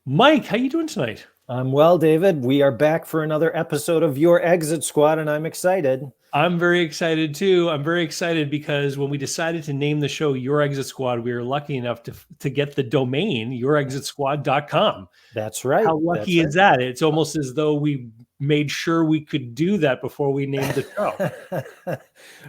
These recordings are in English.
Mike, how you doing tonight? I'm well, David. We are back for another episode of Your Exit Squad, and I'm excited. I'm very excited too. I'm very excited because when we decided to name the show Your Exit Squad, we were lucky enough to get the domain yourexitsquad.com. That's How right. That's lucky is right. that? It's almost as though we made sure we could do that before we named the show.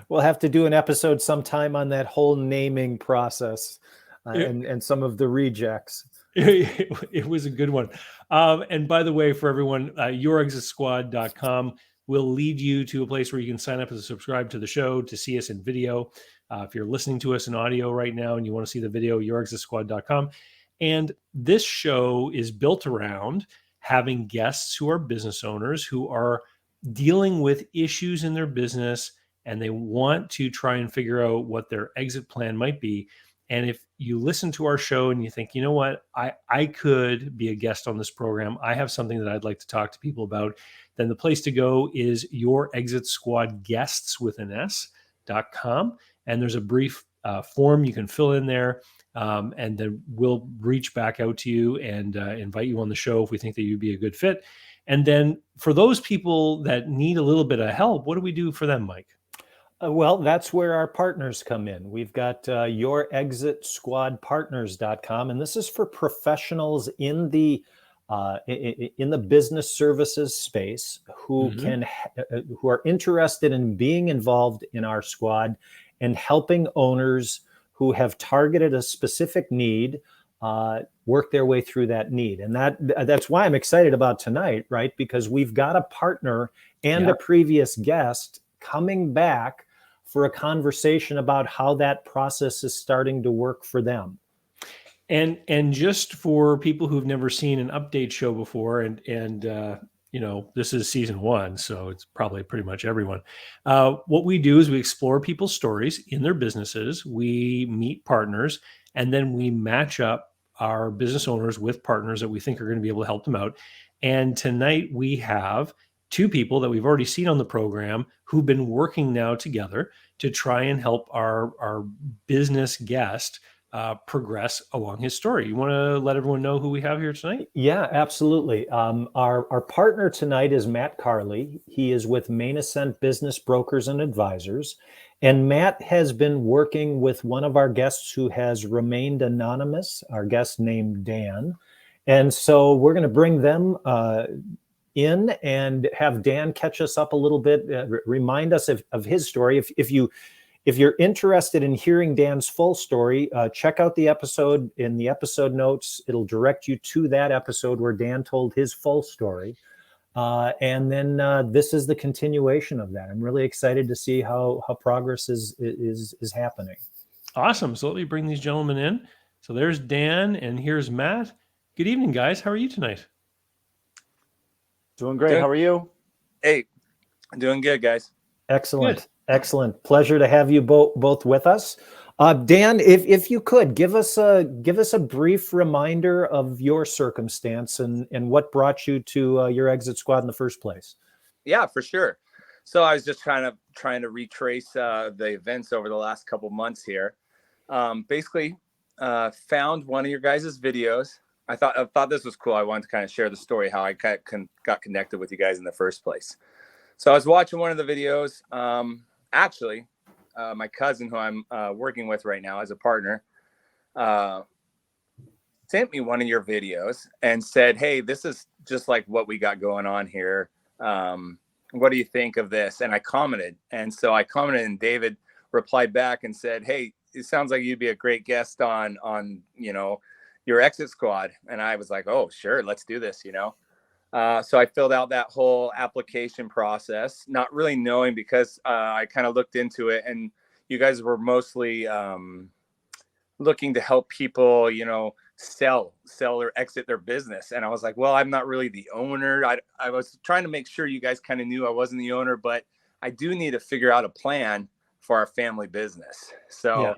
We'll have to do an episode sometime on that whole naming process It, and some of the rejects. it was a good one. And by the way, for everyone, yourexitsquad.com will lead you to a place where you can sign up and subscribe to the show to see us in video. If you're listening to us in audio right now and you want to see the video, yourexitsquad.com. And this show is built around having guests who are business owners who are dealing with issues in their business and they want to try and figure out what their exit plan might be. And if you listen to our show and you think, you know what, I could be a guest on this program, I have something that I'd like to talk to people about, then the place to go is your Exit Squad guests with an S.com. And there's a brief form you can fill in there. And then we'll reach back out to you and invite you on the show if we think that you'd be a good fit. And then for those people that need a little bit of help, what do we do for them, Mike? Well, that's where our partners come in. We've got yourexitsquadpartners.com, and this is for professionals in the business services space who who are interested in being involved in our squad and helping owners who have targeted a specific need work their way through that need. And that's why I'm excited about tonight, right? Because we've got a partner and a previous guest coming back for a conversation about how that process is starting to work for them. And just for people who've never seen an update show before, and this is season 1, so it's probably pretty much everyone. What we do is we explore people's stories in their businesses. We meet partners, and then we match up our business owners with partners that we think are going to be able to help them out. And tonight we have 2 people that we've already seen on the program who've been working now together to try and help our business guest progress along his story. You want to let everyone know who we have here tonight? Yeah, absolutely. Our partner tonight is Matt Carley. He is with Main Ascent Business Brokers and Advisors. And Matt has been working with one of our guests who has remained anonymous, our guest named Dan. And so we're going to bring them in and have Dan catch us up a little bit, remind us of his story. If you're interested in hearing Dan's full story, check out the episode. In the episode notes, it'll direct you to that episode where Dan told his full story. And then this is the continuation of that. I'm really excited to see how progress is happening. Awesome. So let me bring these gentlemen in. So there's Dan and here's Matt. Good evening, guys. How are you tonight? Doing great. How are you? Hey, doing good, guys. Excellent. Good. Excellent. Pleasure to have you both with us. Dan, if you could give us a brief reminder of your circumstance and what brought you to your Exit Squad in the first place. Yeah, for sure. So I was just trying to retrace the events over the last couple months here. Basically, found one of your guys' videos. I thought this was cool. I wanted to kind of share the story how I got connected with you guys in the first place. So I was watching one of the videos. Actually, my cousin, who I'm working with right now as a partner, sent me one of your videos and said, "Hey, this is just like what we got going on here. What do you think of this?" And I commented. And so I commented, and David replied back and said, "Hey, it sounds like you'd be a great guest on your Exit Squad." And I was like, "Oh, sure, let's do this." So I filled out that whole application process, not really knowing, because I kind of looked into it, and you guys were mostly looking to help people, sell or exit their business. And I was like, well, I'm not really the owner. I was trying to make sure you guys kind of knew I wasn't the owner, but I do need to figure out a plan for our family business. So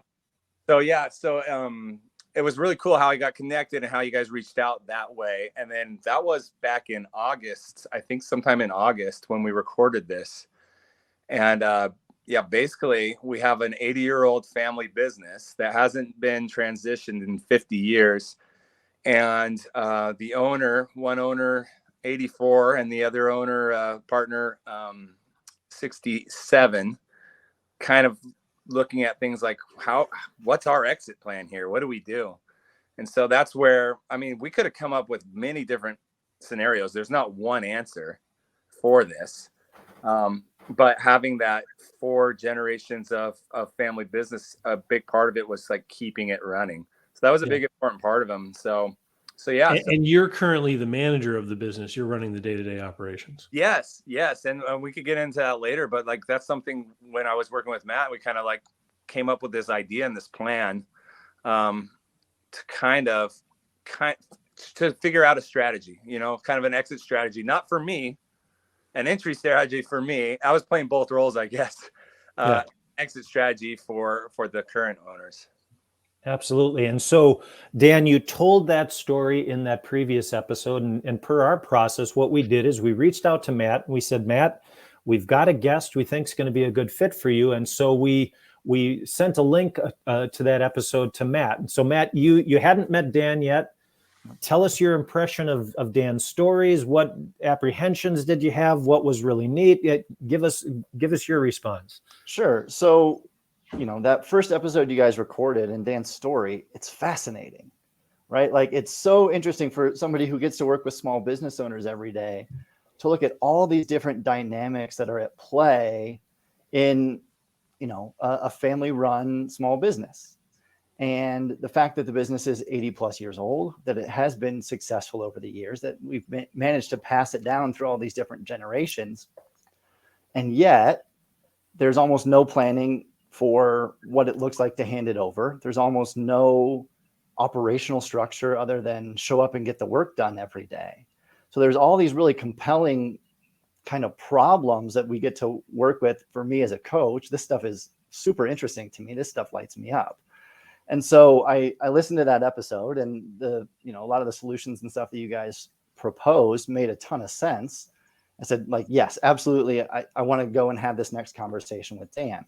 it was really cool how I got connected and how you guys reached out that way. And then that was back in August, I think sometime in August when we recorded this. And basically we have an 80-year-old family business that hasn't been transitioned in 50 years. and the owner, one owner 84 and the other owner partner 67, kind of looking at things like what's our exit plan here? What do we do? And so that's where, I mean, we could have come up with many different scenarios. There's not one answer for this. But having that 4 generations of family business, a big part of it was like keeping it running. So that was a big important part of them. So yeah. And you're currently the manager of the business. You're running the day-to-day operations. Yes. And we could get into that later, but like, that's something when I was working with Matt, we kind of like came up with this idea and this plan, to figure out a strategy, kind of an exit strategy, not for me, an entry strategy for me. I was playing both roles, I guess. Exit strategy for the current owners. Absolutely. And so, Dan, you told that story in that previous episode. And per our process, what we did is we reached out to Matt. And we said, Matt, we've got a guest we think is going to be a good fit for you. And so we sent a link to that episode to Matt. And so, Matt, you hadn't met Dan yet. Tell us your impression of Dan's stories. What apprehensions did you have? What was really neat? Give us your response. Sure. So, that first episode you guys recorded and Dan's story, it's fascinating, right? Like, it's so interesting for somebody who gets to work with small business owners every day to look at all these different dynamics that are at play in, a family-run small business. And the fact that the business is 80 plus years old, that it has been successful over the years, that we've managed to pass it down through all these different generations. And yet there's almost no planning for what it looks like to hand it over. There's almost no operational structure other than show up and get the work done every day. So there's all these really compelling kind of problems that we get to work with. For me as a coach, this stuff is super interesting to me. This stuff lights me up. And so I listened to that episode, and a lot of the solutions and stuff that you guys proposed made a ton of sense. I said, like, yes, absolutely. I want to go and have this next conversation with Dan.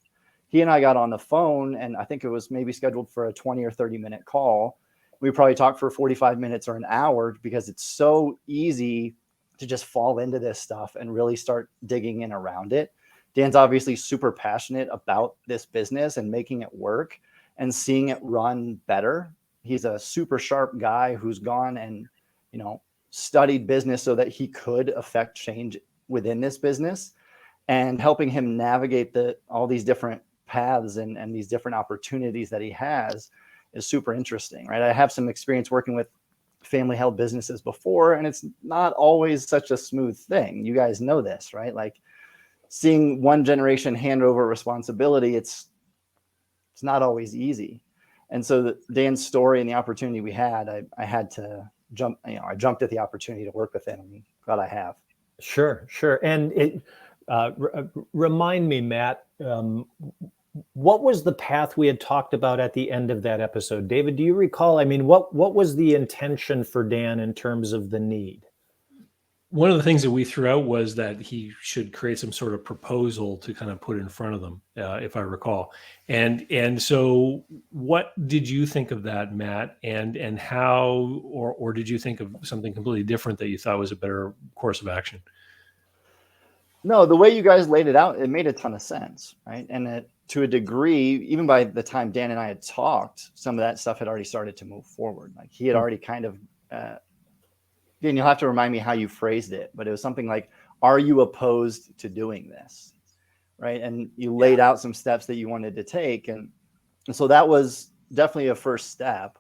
He and I got on the phone, and I think it was maybe scheduled for a 20 or 30-minute call. We probably talked for 45 minutes or an hour because it's so easy to just fall into this stuff and really start digging in around it. Dan's obviously super passionate about this business and making it work and seeing it run better. He's a super sharp guy who's gone and, studied business so that he could affect change within this business, and helping him navigate all these different paths and these different opportunities that he has is super interesting, right? I have some experience working with family held businesses before, and it's not always such a smooth thing. You guys know this, right? Like, seeing one generation hand over responsibility, it's not always easy. And so Dan's story and the opportunity we had, I had to jump, I jumped at the opportunity to work with him. I'm glad I have. Sure. And remind me, Matt, what was the path we had talked about at the end of that episode? David, do you recall? I mean, what was the intention for Dan in terms of the need? One of the things that we threw out was that he should create some sort of proposal to kind of put in front of them, if I recall. And so what did you think of that, Matt? And how, or did you think of something completely different that you thought was a better course of action? No, the way you guys laid it out, it made a ton of sense, right? And to a degree, even by the time Dan and I had talked, some of that stuff had already started to move forward. Like, he had already kind of, Dan, you'll have to remind me how you phrased it, but it was something like, are you opposed to doing this? Right. And you laid out some steps that you wanted to take. And so that was definitely a first step.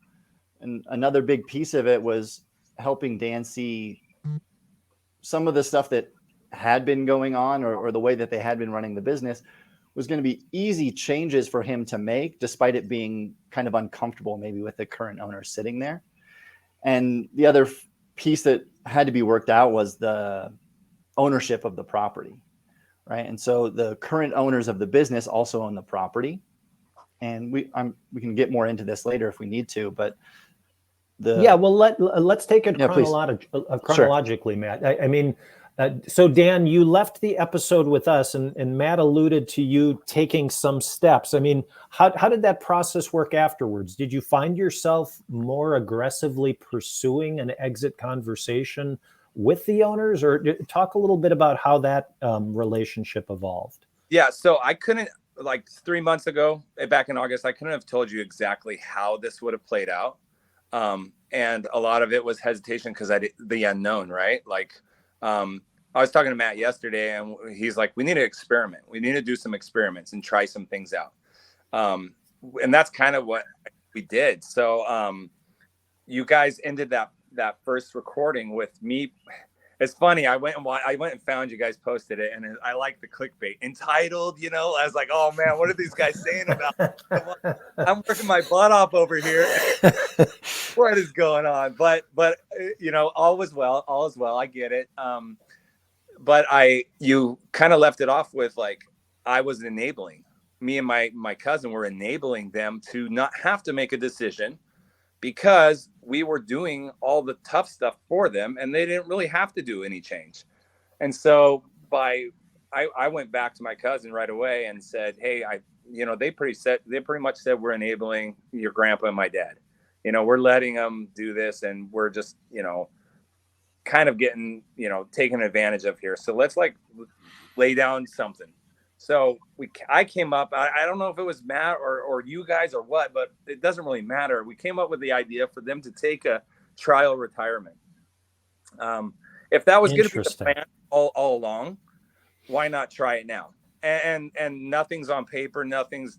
And another big piece of it was helping Dan see some of the stuff that had been going on, or the way that they had been running the business, was going to be easy changes for him to make, despite it being kind of uncomfortable, maybe with the current owner sitting there. And the other piece that had to be worked out was the ownership of the property, right? And so the current owners of the business also own the property, and we can get more into this later if we need to, but let's take it chronologically, Matt. I mean, So Dan, you left the episode with us, and Matt alluded to you taking some steps. I mean, how did that process work afterwards? Did you find yourself more aggressively pursuing an exit conversation with the owners, or talk a little bit about how that relationship evolved? Yeah, so I couldn't, like 3 months ago, back in August, I couldn't have told you exactly how this would have played out. And a lot of it was hesitation because the unknown, right? Like, I was talking to Matt yesterday, and he's like, we need to experiment. We need to do some experiments and try some things out. And that's kind of what we did. So you guys ended that first recording with me. It's funny. I went and found you guys posted it, and I like the clickbait entitled. You know, I was like, "Oh man, what are these guys saying about?" I'm working my butt off over here. What is going on? But you know, all is well. All is well. I get it. But you kind of left it off with like I was enabling. Me and my cousin were enabling them to not have to make a decision, because we were doing all the tough stuff for them and they didn't really have to do any change. And so I went back to my cousin right away and said, hey, they pretty much said we're enabling your grandpa and my dad. You know, we're letting them do this, and we're just, kind of getting, taken advantage of here. So let's like lay down something. So I came up, I don't know if it was Matt or you guys or what, but it doesn't really matter. We came up with the idea for them to take a trial retirement. If that was going to be the plan all along, why not try it now? And nothing's on paper, nothing's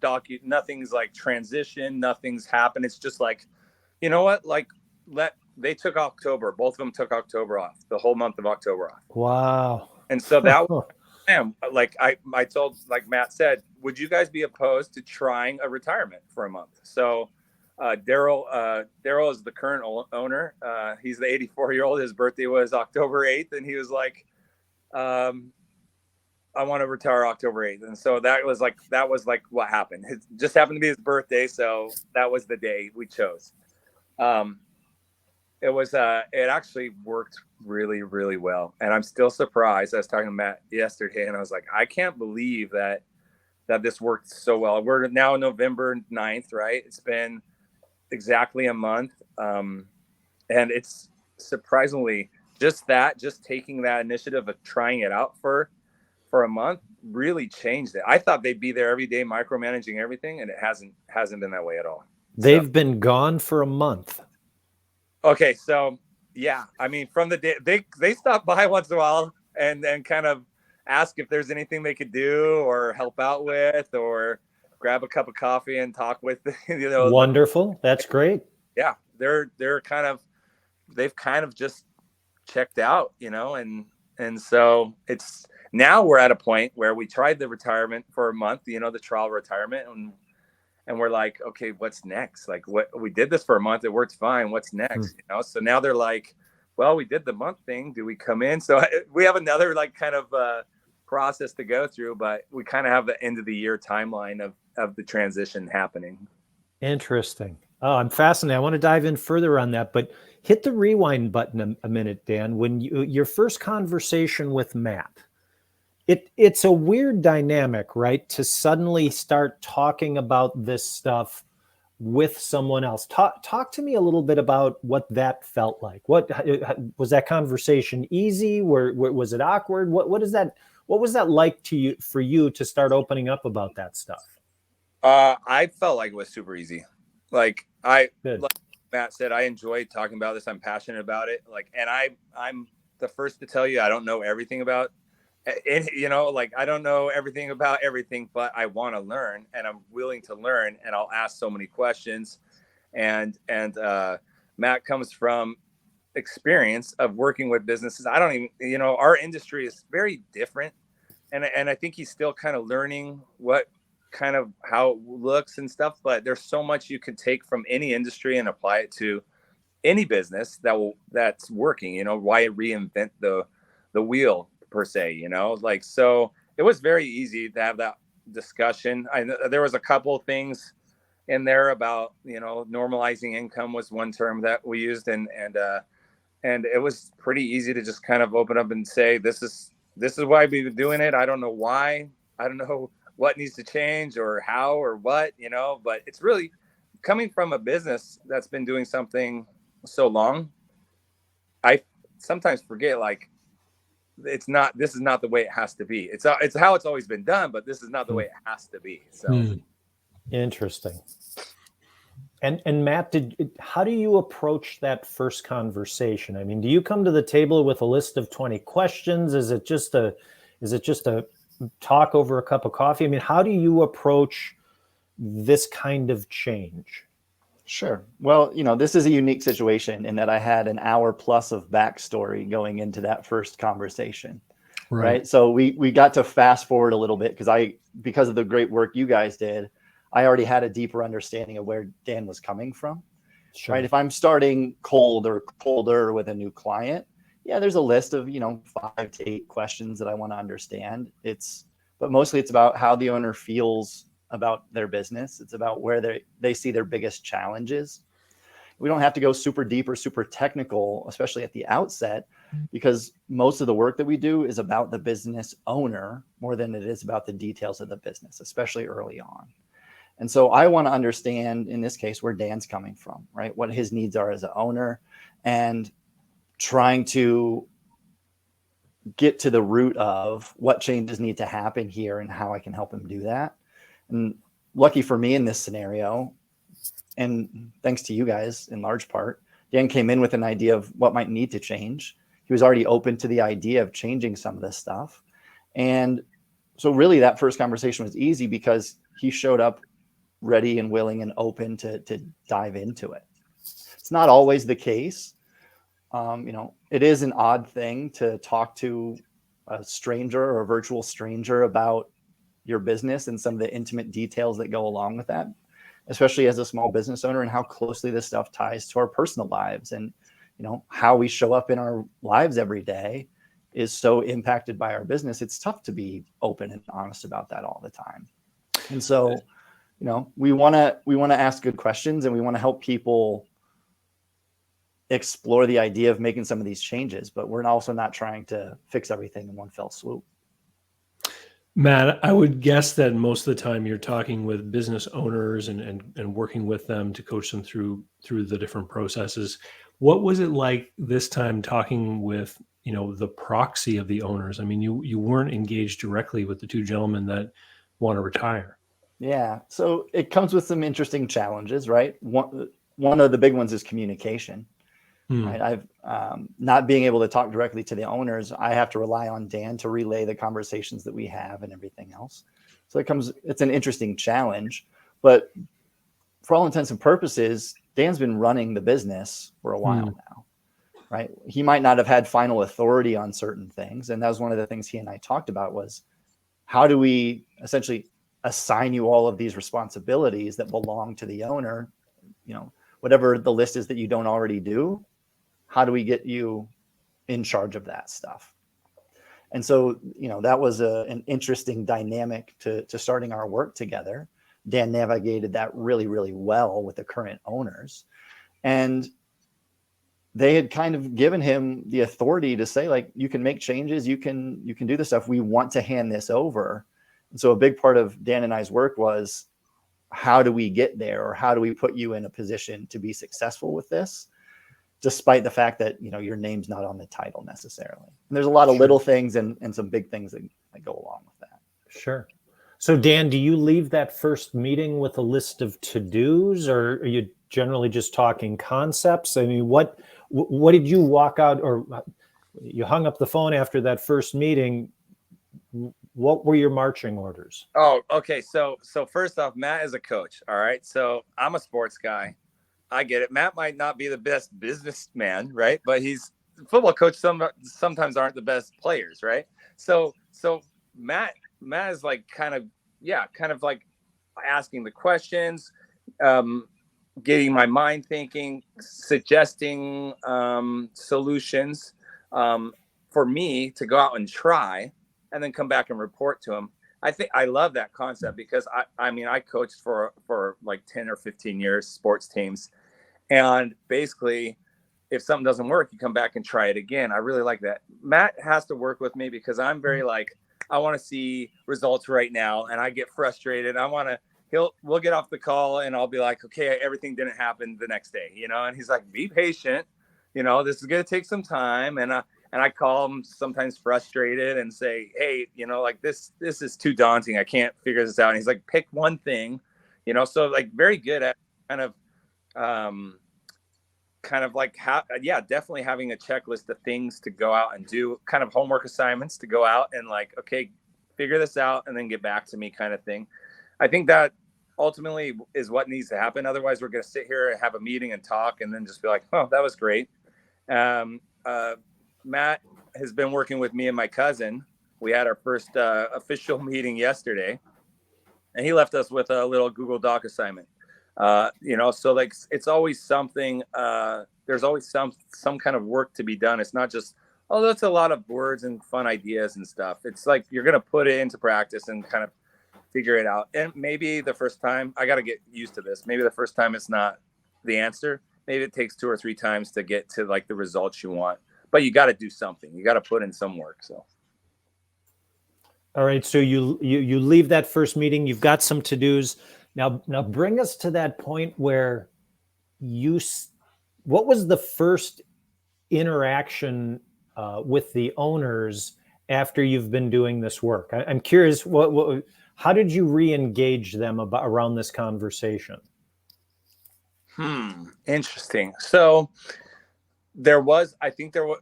like transition, nothing's happened. It's just like, you know what? Like they took October. Both of them took October off, the whole month of October off. Wow. And so that was, like I told, like Matt said, would you guys be opposed to trying a retirement for a month? So Daryl is the current owner. He's the 84-year-old. His birthday was October 8th. And he was like, I want to retire October 8th. And so that was like what happened. It just happened to be his birthday. So that was the day we chose. It actually worked really, really well. And I'm still surprised. I was talking to Matt yesterday, and I was like, I can't believe that this worked so well. We're now November 9th, right? It's been exactly a month. And it's surprisingly just taking that initiative of trying it out for a month really changed it. I thought they'd be there every day micromanaging everything, and it hasn't been that way at all. They've been gone for a month. Okay, so yeah, I mean, from the day they stop by once in a while and then kind of ask if there's anything they could do or help out with, or grab a cup of coffee and talk with. Wonderful, that's great. Yeah, they've kind of just checked out, and so it's now we're at a point where we tried the retirement for a month, the trial retirement, and we're like, okay, what's next? Like, what we did this for a month, it works fine. What's next? So now they're like, well, we did the month thing. Do we come in? So we have another like kind of process to go through, but we kind of have the end of the year timeline of the transition happening. Interesting. Oh, I'm fascinated. I want to dive in further on that, but hit the rewind button a minute, Dan. When your first conversation with Matt, it's a weird dynamic, right? To suddenly start talking about this stuff with someone else. Talk to me a little bit about what that felt like. What was that conversation easy? Was it awkward? What was that like for you to start opening up about that stuff? I felt like it was super easy. Like like Matt said, I enjoyed talking about this. I'm passionate about it. Like, and I'm the first to tell you, I don't know everything about it, like I don't know everything about everything, but I want to learn, and I'm willing to learn, and I'll ask so many questions. And Matt comes from experience of working with businesses. I don't even, our industry is very different. And I think he's still kind of learning what kind of how it looks and stuff, but there's so much you can take from any industry and apply it to any business that's working. Why reinvent the wheel per se, like, so it was very easy to have that discussion. There was a couple of things in there about, normalizing income was one term that we used, and and it was pretty easy to just kind of open up and say, this is why we've been doing it. I don't know why. I don't know what needs to change or how or what, but it's really coming from a business that's been doing something so long. I sometimes forget, like, this is not the way it has to be. It's how it's always been done, but this is not the way it has to be. So Interesting. And Matt, how do you approach that first conversation? I mean, do you come to the table with a list of 20 questions? Is it just a talk over a cup of coffee? I mean, how do you approach this kind of change? Sure. Well, this is a unique situation in that I had an hour plus of backstory going into that first conversation. Right. So we got to fast forward a little bit because of the great work you guys did, I already had a deeper understanding of where Dan was coming from. Sure. Right. If I'm starting cold or colder with a new client, yeah, there's a list of, 5 to 8 questions that I want to understand. But mostly it's about how the owner feels about their business. It's about where they see their biggest challenges. We don't have to go super deep or super technical, especially at the outset, because most of the work that we do is about the business owner more than it is about the details of the business, especially early on. And so I want to understand, in this case, where Dan's coming from, right? What his needs are as an owner, and trying to get to the root of what changes need to happen here and how I can help him do that. And lucky for me in this scenario, and thanks to you guys in large part, Dan came in with an idea of what might need to change. He was already open to the idea of changing some of this stuff. And so really that first conversation was easy because he showed up ready and willing and open to dive into it. It's not always the case. It is an odd thing to talk to a stranger or a virtual stranger about your business and some of the intimate details that go along with that, especially as a small business owner, and how closely this stuff ties to our personal lives. And, how we show up in our lives every day is so impacted by our business. It's tough to be open and honest about that all the time. And so, we want to ask good questions, and we want to help people explore the idea of making some of these changes, but we're also not trying to fix everything in one fell swoop. Matt, I would guess that most of the time you're talking with business owners and working with them to coach them through the different processes. What was it like this time talking with, the proxy of the owners? I mean, you weren't engaged directly with the 2 gentlemen that want to retire. Yeah. So it comes with some interesting challenges, right? One of the big ones is communication. Right. I've not being able to talk directly to the owners. I have to rely on Dan to relay the conversations that we have and everything else. So it's an interesting challenge, but for all intents and purposes, Dan's been running the business for a while now, right? He might not have had final authority on certain things. And that was one of the things he and I talked about was, how do we essentially assign you all of these responsibilities that belong to the owner? Whatever the list is that you don't already do, how do we get you in charge of that stuff? And so, that was an interesting dynamic to starting our work together. Dan navigated that really, really well with the current owners. And they had kind of given him the authority to say, like, you can make changes, you can do this stuff. We want to hand this over. And so a big part of Dan and I's work was, how do we get there? Or how do we put you in a position to be successful with this, despite the fact that, your name's not on the title necessarily. And there's a lot of little things and some big things that go along with that. Sure. So Dan, do you leave that first meeting with a list of to-dos, or are you generally just talking concepts? I mean, what did you walk out, or you hung up the phone after that first meeting? What were your marching orders? Oh, okay. So first off, Matt is a coach. All right. So I'm a sports guy. I get it. Matt might not be the best businessman, right? But he's football coach. Sometimes aren't the best players, right? So Matt is like kind of like asking the questions, getting my mind thinking, suggesting solutions for me to go out and try, and then come back and report to him. I think I love that concept because I coached for like 10 or 15 years, sports teams. And basically if something doesn't work, you come back and try it again. I really like that. Matt has to work with me because I'm very like, I want to see results right now, and I get frustrated. We'll get off the call and I'll be like, okay, everything didn't happen the next day, and he's like, be patient, this is going to take some time. And I call him sometimes frustrated and say, hey, like this is too daunting. I can't figure this out. And he's like, pick one thing, so like very good at kind of like definitely having a checklist of things to go out and do, kind of homework assignments to go out and like, okay, figure this out and then get back to me kind of thing. I think that ultimately is what needs to happen. Otherwise, we're going to sit here and have a meeting and talk and then just be like, oh, that was great. Matt has been working with me and my cousin. We had our first official meeting yesterday, and he left us with a little Google Doc assignment. So like it's always something. There's always some kind of work to be done. It's not just, oh, that's a lot of words and fun ideas and stuff. It's like you're going to put it into practice and kind of figure it out. And maybe the first time, I got to get used to this. Maybe the first time it's not the answer. Maybe it takes 2 or 3 times to get to like the results you want. But you got to do something. You got to put in some work. So. All right. So you leave that first meeting. You've got some to-dos. Now bring us to that point where what was the first interaction with the owners after you've been doing this work? I'm curious, how did you re-engage them around this conversation? Interesting. So there was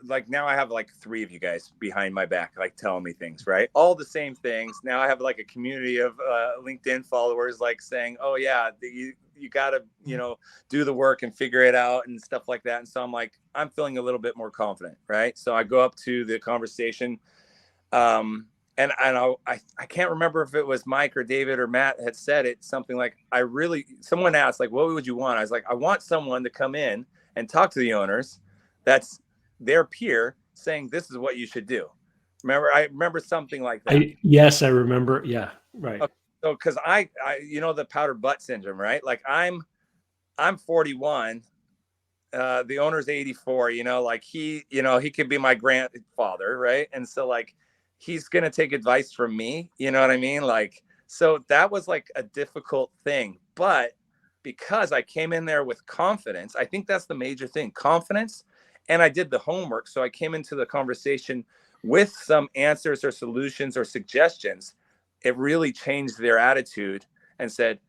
like, now I have like 3 of you guys behind my back, like telling me things, right? All the same things. Now I have like a community of LinkedIn followers, like saying, oh yeah, you got to, do the work and figure it out and stuff like that. And so I'm feeling a little bit more confident. Right. So I go up to the conversation. And I can't remember if it was Mike or David or Matt had said it, something like, someone asked, like, what would you want? I was like, I want someone to come in and talk to the owners. That's their peer saying, this is what you should do. I remember something like that. Yes, I remember. Yeah. Right. Okay. So, cause I the powdered butt syndrome, right? Like I'm 41. The owner's 84, like he could be my grandfather. Right. And so like, he's going to take advice from me. You know what I mean? Like, so that was like a difficult thing, but because I came in there with confidence, I think that's the major thing, confidence. And I did the homework. So I came into the conversation with some answers or solutions or suggestions. It really changed their attitude and said,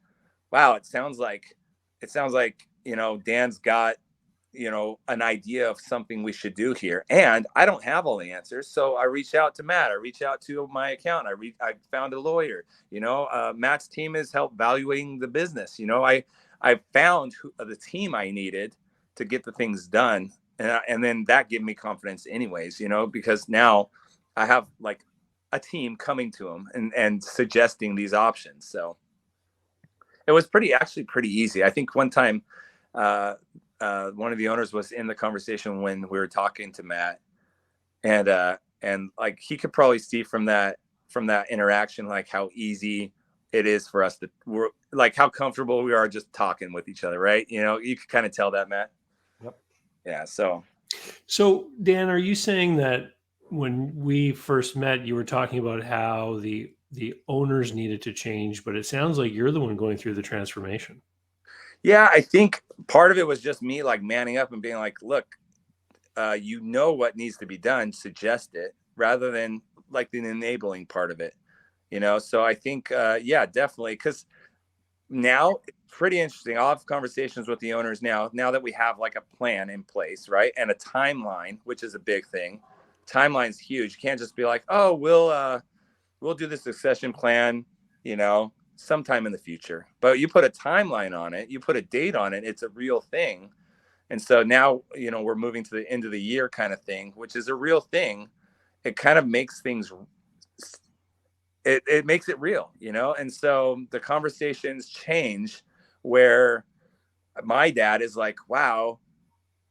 wow, it sounds like, Dan's got, an idea of something we should do here. And I don't have all the answers. So I reached out to Matt. I reached out to my accountant. I found a lawyer. Matt's team has helped valuing the business. I found the team I needed to get the things done. And then that gave me confidence anyways, because now I have like a team coming to them and suggesting these options. So it was actually pretty easy. I think one time, one of the owners was in the conversation when we were talking to Matt, and like he could probably see from that interaction, like how easy it is for us we're like how comfortable we are just talking with each other. Right. You could kind of tell that, Matt. Yep. Yeah. So Dan, are you saying that when we first met, you were talking about how the owners needed to change, but it sounds like you're the one going through the transformation? Yeah, I think part of it was just me like manning up and being like, look, what needs to be done, suggest it, rather than like the enabling part of it, So I think, definitely. Because now it's pretty interesting. I'll have conversations with the owners now that we have like a plan in place, right? And a timeline, which is a big thing. Timeline's huge. You can't just be like, oh, we'll do the succession plan, sometime in the future. But you put a timeline on it, you put a date on it, it's a real thing. And so now, we're moving to the end of the year kind of thing, which is a real thing. It kind of makes things, it makes it real, And so the conversations change where my dad is like, wow,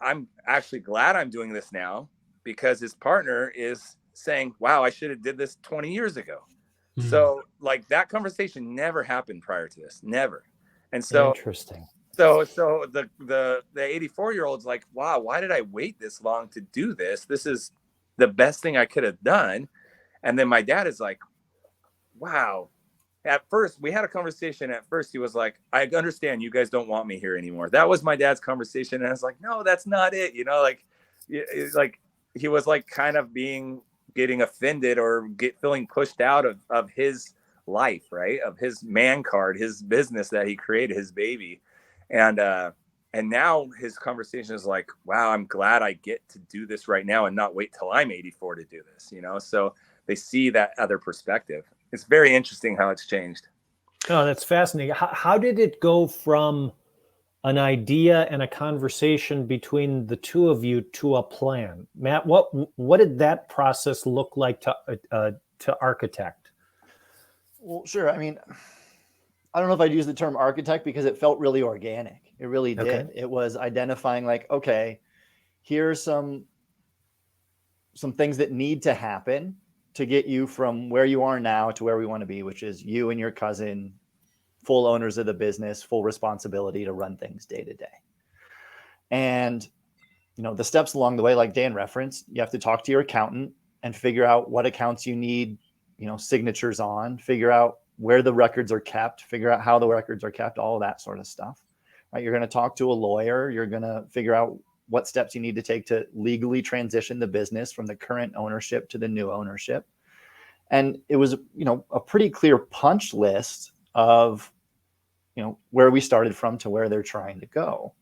I'm actually glad I'm doing this now, because his partner is saying, wow, I should have did this 20 years ago. So like that conversation never happened prior to this, never. And so interesting. So the 84-year-old's like, wow, why did I wait this long to do this? This is the best thing I could have done. And then my dad is like, wow. At first, we had a conversation. At first, he was like, I understand you guys don't want me here anymore. That was my dad's conversation. And I was like, no, that's not it. Like he was like kind of getting offended or feeling pushed out of his life, right? Of his man card, his business that he created, his baby. And now his conversation is like, wow, I'm glad I get to do this right now and not wait till I'm 84 to do this, So they see that other perspective. It's very interesting how it's changed. Oh, that's fascinating. How did it go from an idea and a conversation between the two of you to a plan? Matt, what did that process look like to architect? Well, sure. I mean, I don't know if I'd use the term architect because it felt really organic. It really did. Okay. It was identifying like, okay, here's some things that need to happen to get you from where you are now to where we want to be, which is you and your cousin, full owners of the business, full responsibility to run things day to day. And, the steps along the way, like Dan referenced, you have to talk to your accountant and figure out what accounts you need, signatures on, figure out where the records are kept, figure out how the records are kept, all of that sort of stuff. Right? You're going to talk to a lawyer. You're going to figure out what steps you need to take to legally transition the business from the current ownership to the new ownership. And it was, a pretty clear punch list of, where we started from to where they're trying to go.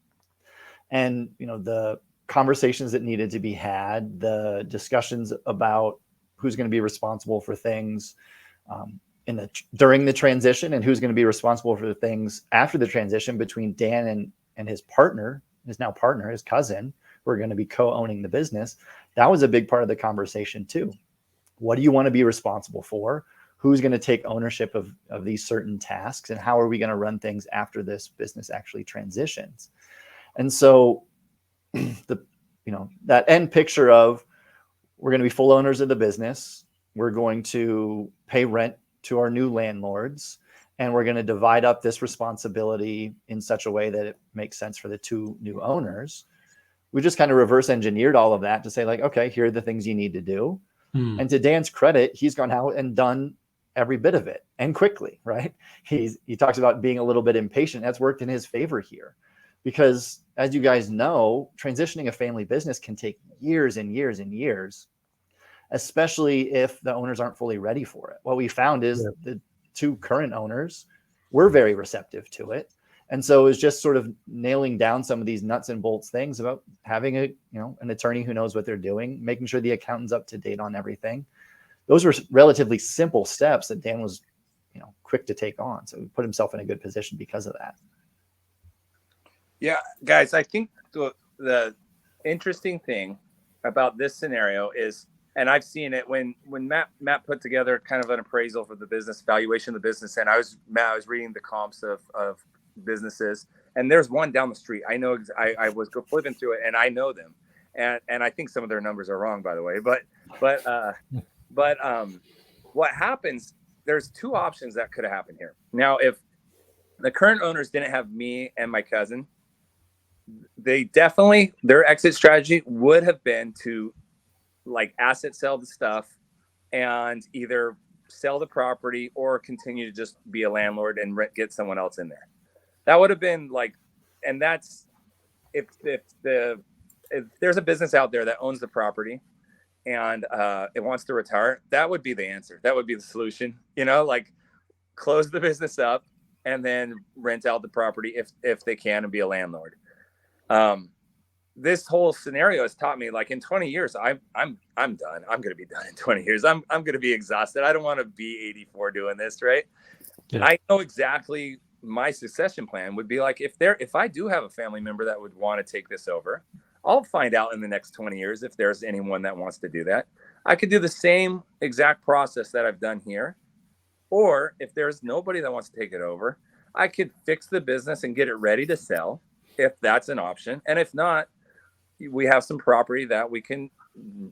And, the conversations that needed to be had, the discussions about who's going to be responsible for things during the transition and who's going to be responsible for the things after the transition between Dan and his partner, his now partner, his cousin, who are going to be co-owning the business. That was a big part of the conversation too. What do you want to be responsible for? Who's going to take ownership of these certain tasks, and how are we going to run things after this business actually transitions? And so that end picture of we're going to be full owners of the business. We're going to pay rent to our new landlords, and we're going to divide up this responsibility in such a way that it makes sense for the two new owners. We just kind of reverse engineered all of that to say like, okay, here are the things you need to do. And to Dan's credit, he's gone out and done every bit of it, and quickly, right? He talks about being a little bit impatient. That's worked in his favor here, because as you guys know, transitioning a family business can take years and years and years, especially if the owners aren't fully ready for it. What we found is the two current owners were very receptive to it. And so it was just sort of nailing down some of these nuts and bolts things about having an attorney who knows what they're doing, making sure the accountant's up to date on everything. Those were relatively simple steps that Dan was, quick to take on. So he put himself in a good position because of that. Yeah, guys, I think the interesting thing about this scenario is, and I've seen it when Matt put together kind of an appraisal for the business, valuation of the business, and I was reading the comps of businesses, and there's one down the street. I know I was flipping through it, and I know them, and I think some of their numbers are wrong, by the way. But what happens? There's two options that could have happened here. Now, if the current owners didn't have me and my cousin, they definitely, their exit strategy would have been to like asset sell the stuff and either sell the property or continue to just be a landlord and get someone else in there. That would have been like, and that's if there's a business out there that owns the property and it wants to retire, that would be the answer. That would be the solution, like close the business up and then rent out the property if they can and be a landlord. This whole scenario has taught me, like, in 20 years, I'm done. I'm going to be done in 20 years. I'm going to be exhausted. I don't want to be 84 doing this. Right. Yeah. I know exactly my succession plan would be like, if I do have a family member that would want to take this over, I'll find out in the next 20 years if there's anyone that wants to do that. I could do the same exact process that I've done here. Or if there's nobody that wants to take it over, I could fix the business and get it ready to sell if that's an option. And if not, we have some property that we can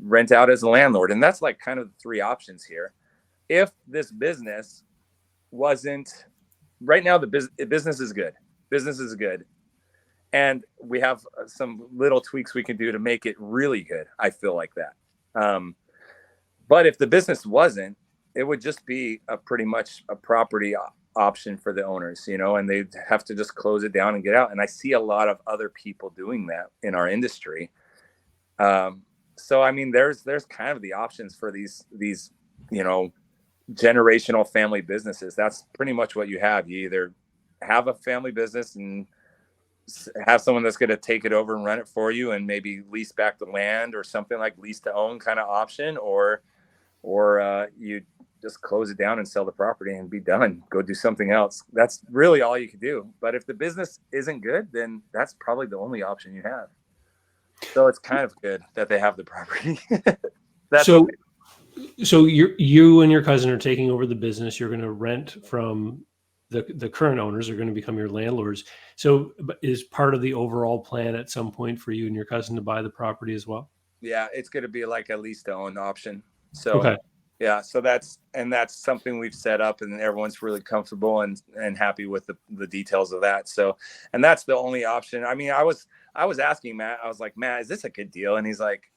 rent out as a landlord. And that's like kind of the three options here. If this business wasn't right now, the business is good. Business is good. And we have some little tweaks we can do to make it really good. I feel like that. But if the business wasn't, it would just be a pretty much a property option for the owners, and they'd have to just close it down and get out. And I see a lot of other people doing that in our industry. So, I mean, there's kind of the options for these, generational family businesses. That's pretty much what you have. You either have a family business and have someone that's going to take it over and run it for you and maybe lease back the land or something like lease to own kind of option, or you just close it down and sell the property and be done, go do something else. That's really all you can do. But if the business isn't good, then that's probably the only option you have. So it's kind of good that they have the property. So you and your cousin are taking over the business. You're going to rent from the current owners are going to become your landlords. So is part of the overall plan at some point for you and your cousin to buy the property as well? Yeah, it's going to be like a lease to own option. So okay. Yeah, so that's something we've set up, and everyone's really comfortable and happy with the details of that. So, and that's the only option. I mean, I was asking Matt, I was like, Matt, is this a good deal? And he's like,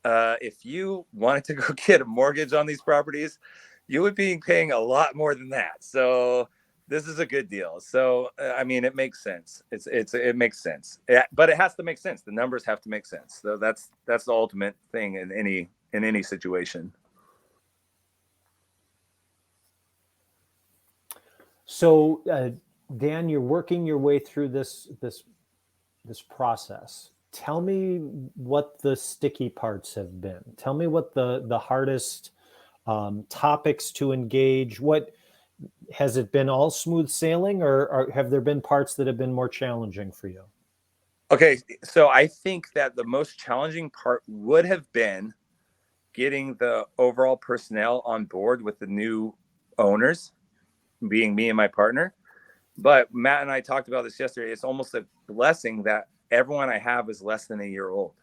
if you wanted to go get a mortgage on these properties, you would be paying a lot more than that. So this is a good deal. So, I mean, it makes sense. It makes sense, but it has to make sense. The numbers have to make sense. So that's the ultimate thing in any situation. So, Dan, you're working your way through this process. Tell me what the sticky parts have been. Tell me what the hardest topics to engage. What has it been? All smooth sailing, or have there been parts that have been more challenging for you? Okay, so I think that the most challenging part would have been getting the overall personnel on board with the new owners, being me and my partner. But Matt and I talked about this yesterday. It's almost a blessing that everyone I have is less than a year old.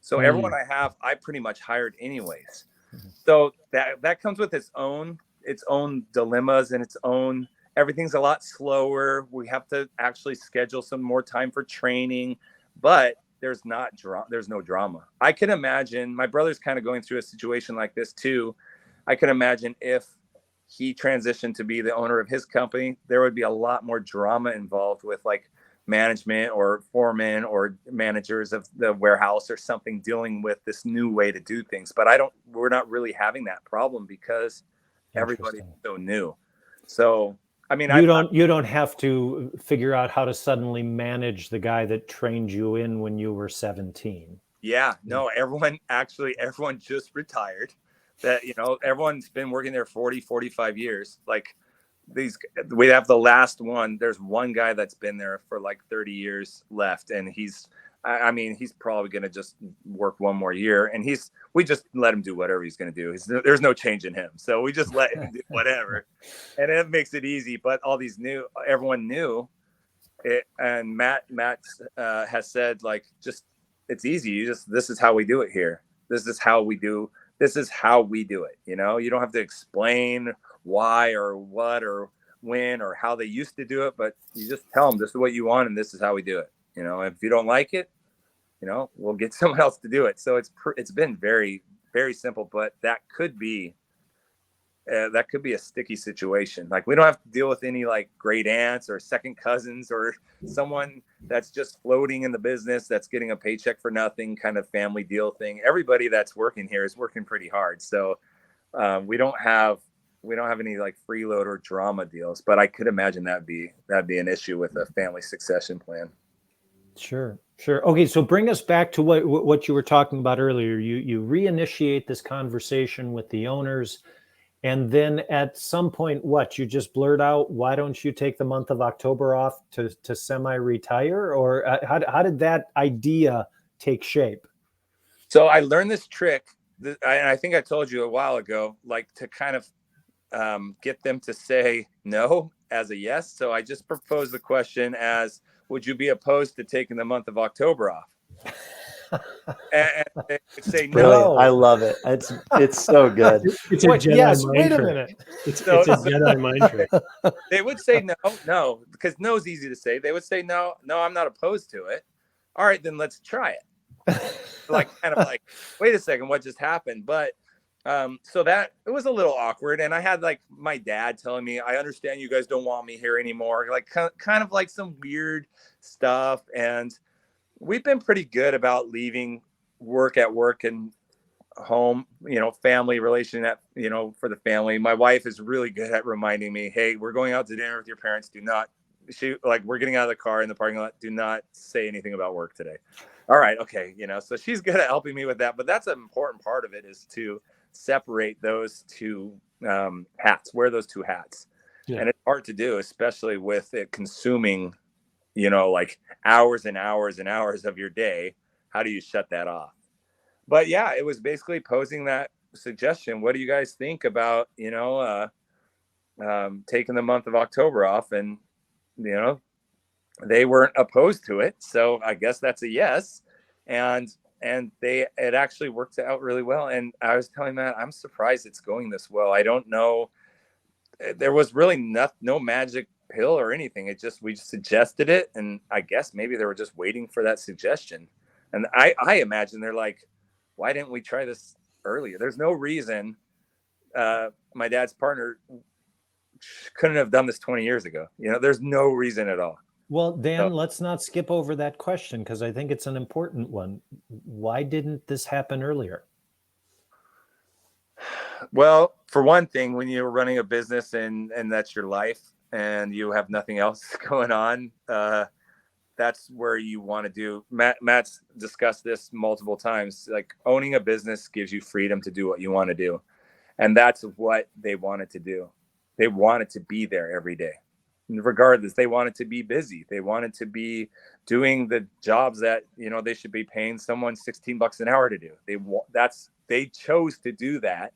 So everyone I have, I pretty much hired anyways. So that comes with its own dilemmas and its own, everything's a lot slower. We have to actually schedule some more time for training, but there's no drama. I can imagine, my brother's kind of going through a situation like this too. I can imagine if he transitioned to be the owner of his company, there would be a lot more drama involved with like management or foremen or managers of the warehouse or something dealing with this new way to do things. But we're not really having that problem because everybody's so new. So, I mean, you don't have to figure out how to suddenly manage the guy that trained you in when you were 17. Yeah, no, everyone just retired. That, everyone's been working there 40, 45 years. Like we have the last one. There's one guy that's been there for like 30 years left. And he's probably going to just work one more year. And we just let him do whatever he's going to do. There's no change in him. So we just let him do whatever. And it makes it easy. But everyone knew it. And Matt has said, like, just, it's easy. This is how we do it here. This is how we do it. You don't have to explain why or what or when or how they used to do it, but you just tell them this is what you want and this is how we do it. If you don't like it, we'll get someone else to do it. So it's been very, very simple, but that could be a sticky situation. Like, we don't have to deal with any like great aunts or second cousins or someone that's just floating in the business that's getting a paycheck for nothing kind of family deal thing. Everybody that's working here is working pretty hard. So we don't have any like freeload or drama deals, but I could imagine that'd be an issue with a family succession plan. Sure. Okay, so bring us back to what you were talking about earlier. You reinitiate this conversation with the owners. And then at some point, you just blurt out, why don't you take the month of October off to semi-retire? Or how did that idea take shape? So I learned this trick, and I think I told you a while ago, like to kind of get them to say no as a yes. So I just proposed the question as, would you be opposed to taking the month of October off? and they would say no. Brilliant. No. I love it. It's so good. It's a Wait, Jedi yes, mind wait a trick. minute. It's So- a Jedi mind trick. They would say no, because no is easy to say. They would say no, I'm not opposed to it. All right, then let's try it. Like, kind of like, wait a second, what just happened? But so that it was a little awkward, and I had like my dad telling me, I understand you guys don't want me here anymore, like kind of like some weird stuff. And we've been pretty good about leaving work at work and home, family relation at, for the family. My wife is really good at reminding me, hey, we're going out to dinner with your parents. We're getting out of the car in the parking lot. Do not say anything about work today. All right. Okay. So she's good at helping me with that, but that's an important part of it, is to separate those two hats, wear those two hats. Yeah. And it's hard to do, especially with it consuming, like hours and hours and hours of your day. How do you shut that off? But yeah, it was basically posing that suggestion. What do you guys think about, taking the month of October off? And, they weren't opposed to it. So I guess that's a yes. And it actually worked out really well. And I was telling Matt, I'm surprised it's going this well. I don't know. There was really no magic pill or anything. We just suggested it. And I guess maybe they were just waiting for that suggestion. And I imagine they're like, why didn't we try this earlier? There's no reason my dad's partner couldn't have done this 20 years ago. There's no reason at all. Well, Dan, let's not skip over that question, because I think it's an important one. Why didn't this happen earlier? Well, for one thing, when you're running a business and that's your life and you have nothing else going on, that's where you want to do. Matt's discussed this multiple times. Like, owning a business gives you freedom to do what you want to do. And that's what they wanted to do. They wanted to be there every day. Regardless, they wanted to be busy. They wanted to be doing the jobs that, they should be paying someone $16 an hour to do. They chose to do that.